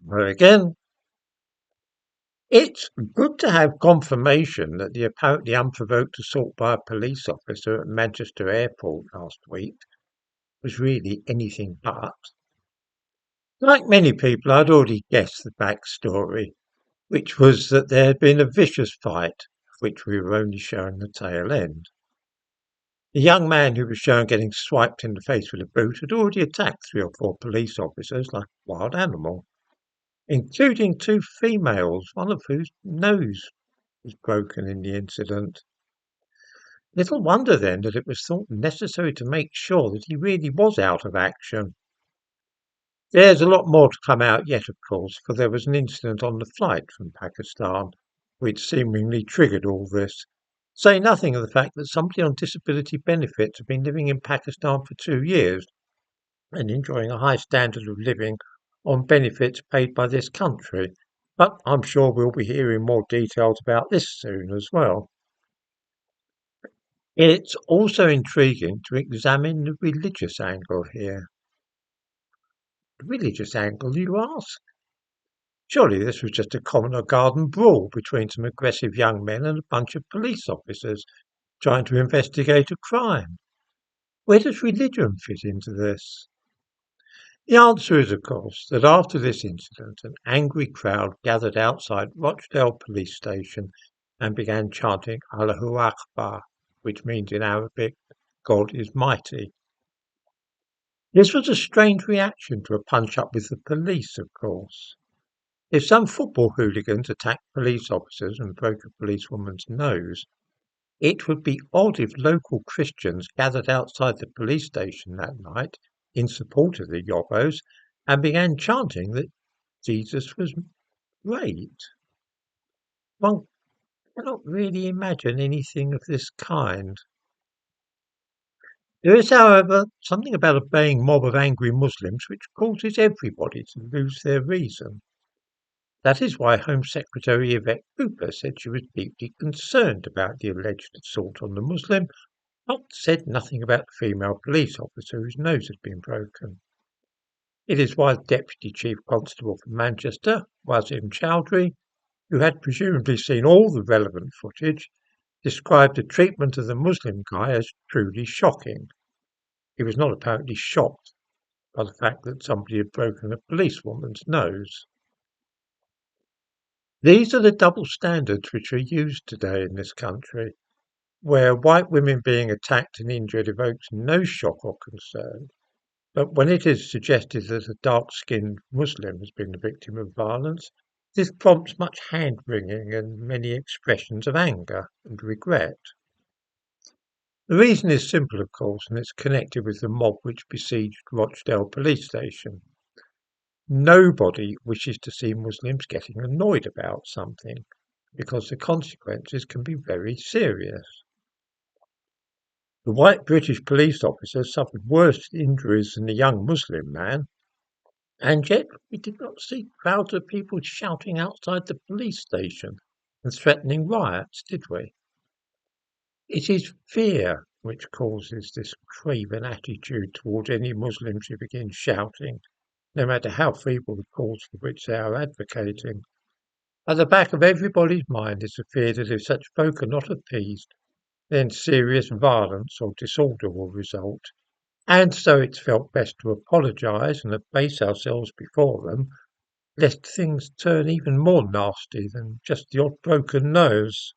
Well, again, it's good to have confirmation that the apparently unprovoked assault by a police officer at Manchester Airport last week was really anything but. Like many people, I'd already guessed the backstory, which was that there had been a vicious fight, of which we were only showing the tail end. The young man who was shown getting swiped in the face with a boot had already attacked 3 or 4 police officers like a wild animal, including 2 females, one of whose nose was broken in the incident. Little wonder then that it was thought necessary to make sure that he really was out of action. There's a lot more to come out yet, of course, for there was an incident on the flight from Pakistan which seemingly triggered all this. Say nothing of the fact that somebody on disability benefits had been living in Pakistan for 2 years and enjoying a high standard of living on benefits paid by this country. But I'm sure we'll be hearing more details about this soon as well. It's also intriguing to examine the religious angle here. The religious angle, you ask? Surely this was just a common or garden brawl between some aggressive young men and a bunch of police officers trying to investigate a crime. Where does religion fit into this? The answer is, of course, that after this incident, an angry crowd gathered outside Rochdale Police Station and began chanting Allahu Akbar, which means in Arabic, God is mighty. This was a strange reaction to a punch-up with the police, of course. If some football hooligans attacked police officers and broke a policewoman's nose, it would be odd if local Christians gathered outside the police station that night in support of the Yobbos and began chanting that Jesus was great. One cannot really imagine anything of this kind. There is, however, something about a baying mob of angry Muslims which causes everybody to lose their reason. That is why Home Secretary Yvette Cooper said she was deeply concerned about the alleged assault on the Muslim, but said nothing about the female police officer whose nose had been broken. It is why the Deputy Chief Constable from Manchester, Wasim Chowdhury, who had presumably seen all the relevant footage, described the treatment of the Muslim guy as truly shocking. He was not apparently shocked by the fact that somebody had broken a policewoman's nose. These are the double standards which are used today in this country, where white women being attacked and injured evokes no shock or concern, but when it is suggested that a dark-skinned Muslim has been the victim of violence, this prompts much hand-wringing and many expressions of anger and regret. The reason is simple, of course, and it's connected with the mob which besieged Rochdale Police Station. Nobody wishes to see Muslims getting annoyed about something, because the consequences can be very serious. The white British police officer suffered worse injuries than the young Muslim man, and yet we did not see crowds of people shouting outside the police station and threatening riots, did we? It is fear which causes this craven attitude towards any Muslims who begin shouting, no matter how feeble the cause for which they are advocating. At the back of everybody's mind is the fear that if such folk are not appeased, then serious violence or disorder will result, and so it's felt best to apologise and abase ourselves before them, lest things turn even more nasty than just the odd broken nose.